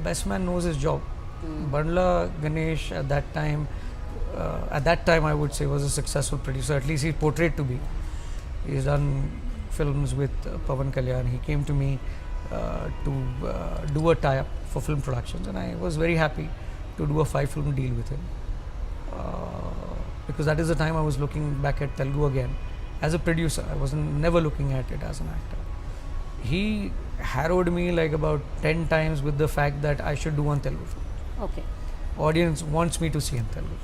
best man knows his job. Bandla Ganesh at that time I would say was a successful producer. At least he's portrayed to be. He's done films with Pawan Kalyan. He came to me to do a tie-up for film productions, and I was very happy to do a 5-film deal with him. Because that is the time I was looking back at Telugu again as a producer. I wasn't never looking at it as an actor. He harrowed me like about 10 times with the fact that I should do one Telugu film. Okay. Audience wants me to see in Telugu.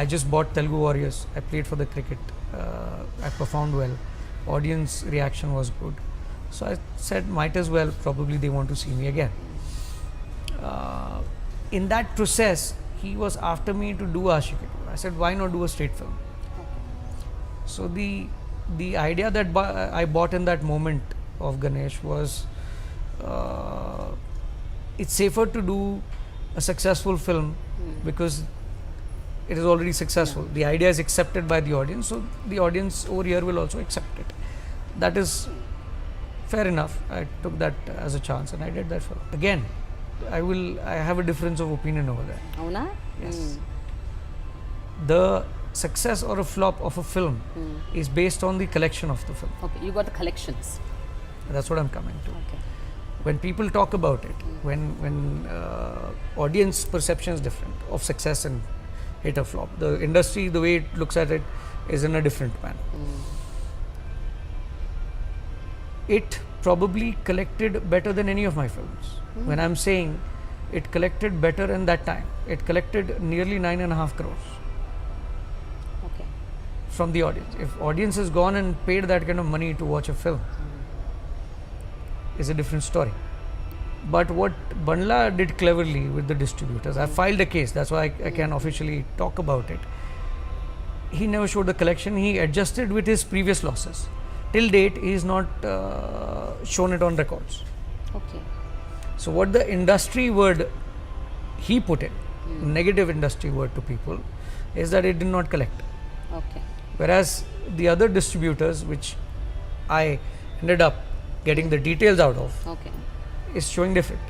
I just bought Telugu Warriors. I played for the cricket. I performed well. Audience reaction was good. So I said, might as well, probably they want to see me again. In that process, he was after me to do Ashiki 2. I said, why not do a straight film? So the idea that I bought in that moment of Ganesh was, it's safer to do a successful film because it is already successful. The idea is accepted by the audience, so the audience over here will also accept it. That is fair enough. I took that as a chance and I did that film. Again, I have a difference of opinion over there. Avuna? Yes. The success or a flop of a film is based on the collection of the film. Okay, you got the collections. That's what I'm coming to. Okay. When people talk about it, when audience perception is different of success and hit or flop, the industry, the way it looks at it, is in a different manner. It probably collected better than any of my films. When I'm saying it collected better in that time, it collected nearly 9.5 crores Okay. from the audience. If audience has gone and paid that kind of money to watch a film, is a different story. But what Bandla did cleverly with the distributors, I filed a case, that's why I can officially talk about it. He never showed the collection, he adjusted with his previous losses. Till date, he has not shown it on records. Okay. So what the industry word he put in, negative industry word to people, is that it did not collect. Okay. Whereas the other distributors, which I ended up getting the details out of, Okay. is showing different.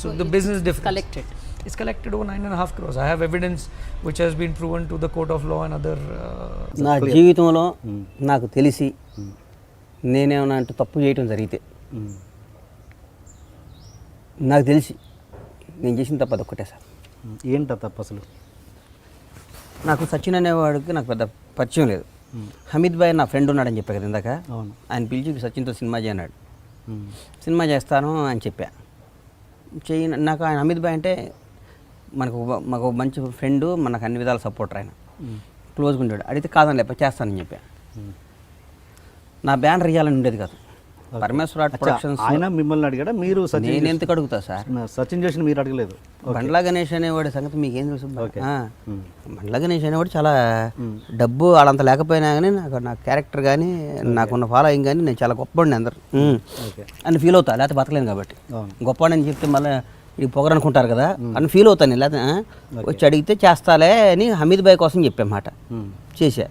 So the it's business difference. collected. It's collected over 9.5 crores. I have evidence which has been proven to the court of law and other. నా జీవితంలో నాకు తెలిసి నేనేమన్నా అంటే తప్పు చేయటం జరిగితే నాకు తెలిసి నేను చేసిన తప్పు అదొక్కటే సార్. ఏంట తప్పు అసలు? నాకు సచిన్ అనేవాడికి నాకు పెద్ద పరిచయం లేదు. హమీద్ భాయ్ నా ఫ్రెండ్ ఉన్నాడని చెప్పా కదా ఇందాక. అవును. ఆయన పిలిచి సచిన్తో సినిమా చేయన్నాడు. సినిమా చేస్తాను అని చెప్పా. నాకు ఆయన హమీద్ భాయ్ అంటే మాకు మంచి ఫ్రెండు, మనకు అన్ని విధాల సపోర్టర్ ఆయన. క్లోజ్గా ఉండేవాడు. అడిగితే కాదని లేప చేస్తానని చెప్పా. నా బ్యానర్ ఇవ్వాలని ఉండేది కాదు. పరమేశ్వర ఆర్ట్ ప్రొడక్షన్స్. ఆయన మిమ్మల్ని అడిగాడా? మీరు నేను ఎందుకు అడుగుతా సార్? సచిన్ చేసిన మీరు అడగలేదు. బండ్లా గణేష్ అనేవాడి సంగతి మీకు ఏం తెలుసు? బండ్లా గణేష్ అనేవాడు చాలా డబ్బు వాళ్ళంత లేకపోయినా కానీ నా క్యారెక్టర్ కానీ నాకున్న ఫాలోయింగ్ కానీ నేను చాలా గొప్పవాడిని అందరు అని ఫీల్ అవుతా, లేకపోతే బతకలేను కాబట్టి. గొప్పవాడని చెప్తే మళ్ళీ ఈ పొగరు అనుకుంటారు కదా అని ఫీల్ అవుతాను. లేకపోతే వచ్చి అడిగితే చేస్తాలే అని హమీద్ భాయ్ కోసం చెప్పామాట. చేశా.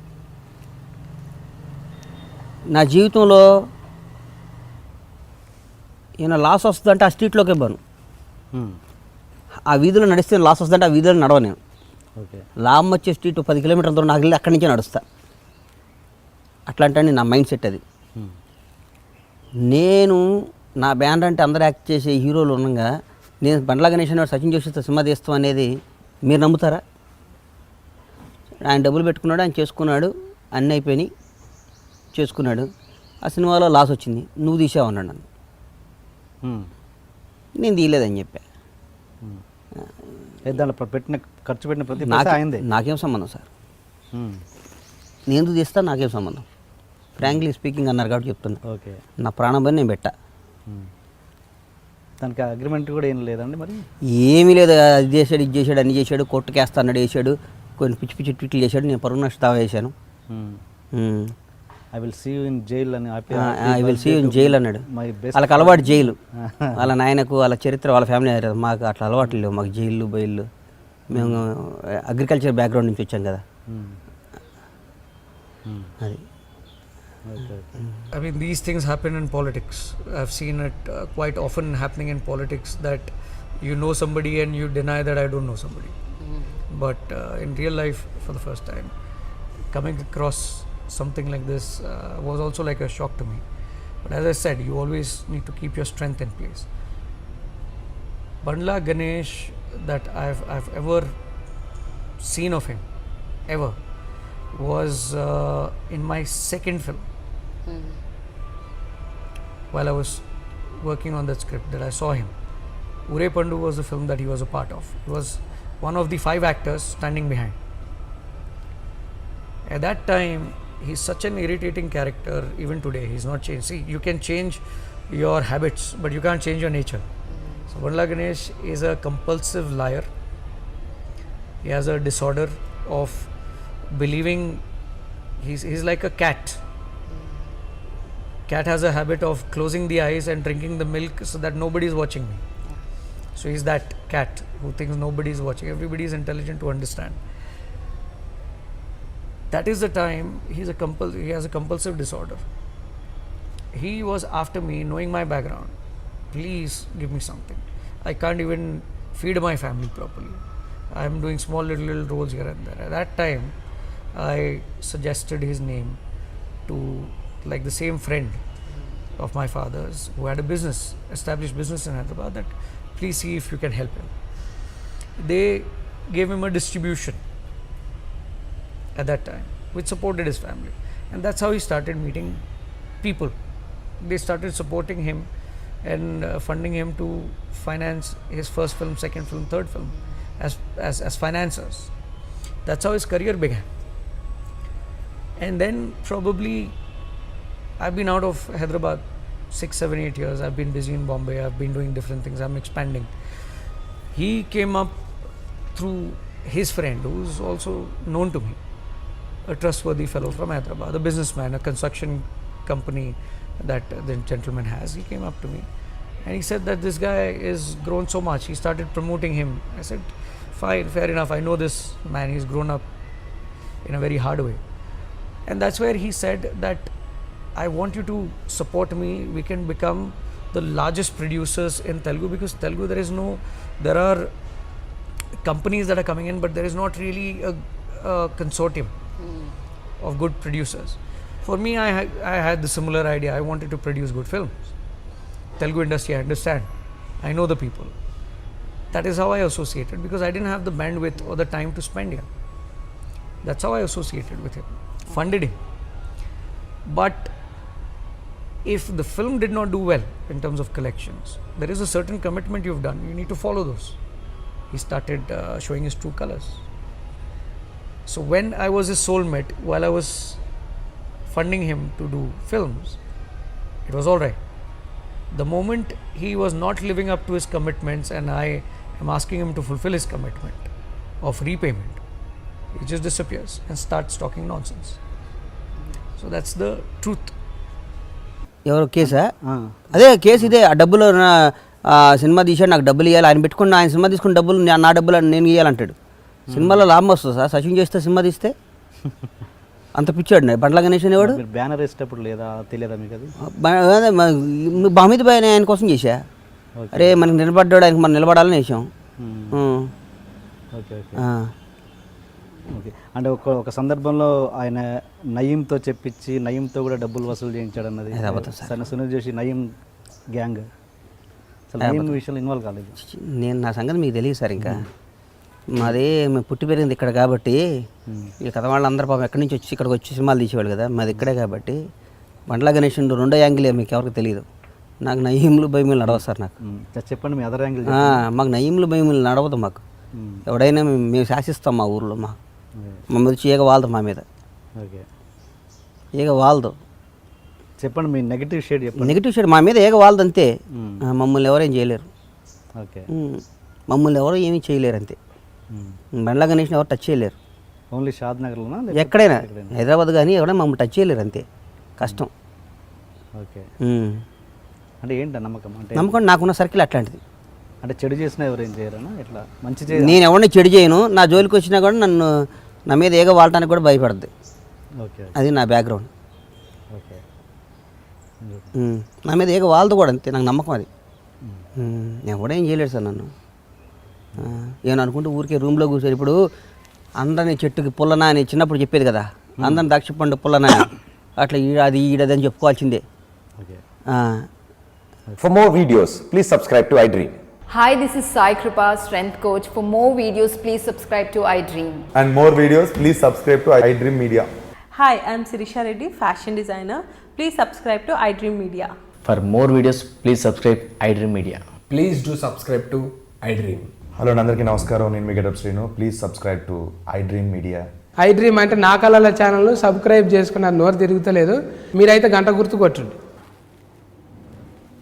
నా జీవితంలో ఈయన లాస్ వస్తుందంటే ఆ స్ట్రీట్లోకే పోను. ఆ వీధిలో నడిస్తే లాస్ వస్తుందంటే ఆ వీధిలో నడవ నేను. లాభం వచ్చే స్ట్రీట్ 10 కిలోమీటర్ల దూరం నాకు వెళ్ళి అక్కడి నుంచే నడుస్తా. అట్లాంటి నా మైండ్ సెట్ అది. నేను నా బ్యానర్ అంటే అందరూ యాక్ట్ చేసే హీరోలు ఉండగా నేను బండ్లా గణేష్ అనేవాడు సచిన్ జోషితో సినిమా తీస్తాం అనేది మీరు నమ్ముతారా? ఆయన డబ్బులు పెట్టుకున్నాడు, ఆయన చేసుకున్నాడు, అన్నీ అయిపోయినాయి, చేసుకున్నాడు. ఆ సినిమాలో లాస్ వచ్చింది, నువ్వు తీసావన్నాడు నన్ను. నేను తీయలేదని చెప్పా. దాంట్లో ఖర్చు పెట్టిన ప్రతి నాకేం సంబంధం సార్? నేను తీస్తా, నాకేం సంబంధం? ఫ్రాంక్లీ స్పీకింగ్ అన్నారు కాబట్టి చెప్తున్నా. ఓకే. నా ప్రాణం పని నేను పెట్టా. దానికి అగ్రిమెంట్ కూడా ఏం లేదండి మరి? ఏమీ లేదు. అది చేశాడు, ఇది చేశాడు, అన్ని చేశాడు, కోర్టుకి వేస్తా అన్నాడు, వేసాడు, కొన్ని పిచ్చి పిచ్చి ట్వీట్లు చేశాడు. నేను పరువు నష్ట దావా వేసాను. I will see you in jail అని I will see you in jail అన్నాడు. వాళ్ళకి అలవాటు జైలు. వాళ్ళ నాయనకు వాళ్ళ చరిత్ర వాళ్ళ ఫ్యామిలీ. మాకు అట్లా అలవాట్లు లేవు. మాకు జైళ్ళు బయళ్ళు. మేము అగ్రికల్చర్ బ్యాక్గ్రౌండ్ నుంచి వచ్చాం కదా. అది. I mean, these things happen in politics. I've seen it quite often happening in politics that you know somebody and you deny that I don't know somebody. But in real life, for the first time, coming across something like this was also like a shock to me. But as I said, you always need to keep your strength in place. Bandla Ganesh that I've ever seen of him, ever, was in my second film. While I was working on that script, that I saw him. Ure Pandu was the film that he was a part of. He was one of the 5 actors standing behind. At that time, he's such an irritating character. Even today, he's not changed. See, you can change your habits, but you can't change your nature. So Bandla Ganesh is a compulsive liar. He has a disorder of believing he's like a cat. Cat has a habit of closing the eyes and drinking the milk so that nobody is watching me. So he's that cat who thinks nobody is watching. Everybody is intelligent to understand. That is the time he has a compulsive disorder. He was after me, knowing my background. Please give me something. I can't even feed my family properly. I am doing small little roles here and there. At that time, I suggested his name to like the same friend of my father's who had a business, established business in Hyderabad, that please see if you can help him. They gave him a distribution at that time, which supported his family. And that's how he started meeting people. They started supporting him and funding him to finance his first film, second film, third film as financiers. That's how his career began. And then probably I've been out of Hyderabad 6, 7, 8 years. I've been busy in Bombay. I've been doing different things. I'm expanding. He came up through his friend, who's also known to me, a trustworthy fellow from Hyderabad, a businessman, a construction company that the gentleman has. He came up to me and he said that this guy is grown so much. He started promoting him. I said, fine, fair enough. I know this man. He's grown up in a very hard way. And that's where he said that I want you to support me. We can become the largest producers in Telugu, because Telugu there are companies that are coming in, but there is not really a consortium of good producers. For me, I had the similar idea. I wanted to produce good films. Telugu industry, I understand. I know the people. That is how I associated, because I didn't have the bandwidth or the time to spend here. That's how I associated with him, funded him. But if the film did not do well in terms of collections, there is a certain commitment you've done. You need to follow those. He started showing his true colors. So when I was his soulmate, while I was funding him to do films, it was all right. The moment he was not living up to his commitments and I am asking him to fulfill his commitment of repayment, he just disappears and starts talking nonsense. So that's the truth. ఎవరు కేసా అదే case ఇదే ఆ డబ్బులు cinema తీసాడు, నాకు డబ్బులు ఇవ్వాలి, ఆయన పెట్టుకుని ఆయన సినిమా తీసుకుని డబ్బులు నా డబ్బులు నేను ఇవ్వాలంటాడు. సినిమాలో లాభం వస్తుంది సార్, సచిన్ చేస్తే సినిమా తీస్తే అంత పిచ్చాడు బండ్ల గణేష్ అనేవాడు. బ్యానర్ వేసేటప్పుడు లేదా తెలియదా మీకు అది? బహమీద్ భాయ్ ఆయన కోసం చేశా. అరే మనకి నిలబడ్డాడు, ఆయనకి మనం నిలబడాలని వేసాం. Okay okay okay. అంటే ఒక సందర్భంలో ఆయన నయీంతో చెప్పించి నయీంతో కూడా డబ్బులు వసూలు చేయించాడు అన్నది సునీల్ జోషి నయీం గ్యాంగ్. అసలు నయీం విషయంలో ఇన్వాల్వ్ కాలేదు. నేను నా సంగతి మీకు తెలియదు సార్. ఇంకా మాది మేము పుట్టి పెరిగింది ఇక్కడ కాబట్టి, ఈ కథ వాళ్ళందరూ పాపం ఎక్కడి నుంచి వచ్చి ఇక్కడికి వచ్చి సినిమాలు తీసేవాళ్ళు కదా, మాది ఇక్కడే కాబట్టి. బండ్ల గణేష్ రెండో యాంగిలే మీకు ఎవరికి తెలియదు. నాకు నయీంలు భయములు నడవదు సార్. నాకు చెప్పండి మీ అదర్ యాంగిల్. మాకు నయీంలు భయములు నడవదు. మాకు ఎవడైనా మేము శాసిస్తాం మా ఊర్లో. మా మీద ఈగ వాలదు, మా మీద ఓకే ఈగ వాలదు. చెప్పండి మీ నెగిటివ్ షేడ్ చెప్పండి. నెగిటివ్ షేడ్ మా మీద ఈగ వాలదు అంతే. మమ్మల్ని ఎవరేం చేయలేరు. ఓకే మమ్మల్ని ఎవరు ఏమీ చేయలేరు అంతే. బండ్ల గణేష్ని ఎవరు టచ్ చేయలేరు. ఓన్లీ షాద్ నగర్లోనా? ఎక్కడైనా హైదరాబాద్ కానీ ఎవరైనా మమ్మల్ని టచ్ చేయలేరు అంతే. కష్టం. ఓకే అంటే ఏంటి నమ్మకం? అంటే నమ్మకం నాకున్న సర్కిల్ అట్లాంటిది. అంటే చెడు చేసినా ఎవరేం చేయరనా? ఎట్లా మంచి నేను ఎవరిని చెడు చేయను. నా జోలికి వచ్చినా కూడా నన్ను నా మీద ఏగ వాడటానికి కూడా భయపడద్దు. ఓకే అది నా బ్యాక్గ్రౌండ్. ఓకే నా మీద ఏగ వాళ్ళదు కూడా అంతే. నాకు నమ్మకం అది. నేను కూడా ఏం చేయలేడు సార్ నన్ను. ఏమని అనుకుంటే ఊరికే రూమ్లో కూర్చొని ఇప్పుడు అందరిని చెట్టుకి పుల్లనా అని చిన్నప్పుడు చెప్పేది కదా, అందరిని ద్రాక్ష పండు పుల్లనా అని. అట్లా ఈడదని చెప్పుకోవాల్సిందే. Okay. For more videos, please subscribe to iDream. Hi, this is Sai Kripa, strength coach. For more videos, please subscribe to iDream. And more videos, please subscribe to iDream Media. Hi, I'm Sirisha Reddy, fashion designer. Please subscribe to iDream Media. For more videos, please subscribe iDream Media. Please do subscribe to iDream. Hello అందరికీ నమస్కారం, నేను మీ getup Srinu. Please subscribe to iDream Media. iDream అంటే నా కళల channel subscribe చేసుకున్నారు, నోరు తిరుగుతలేదు. మీరైతే గంట గుర్తు కొట్టండి.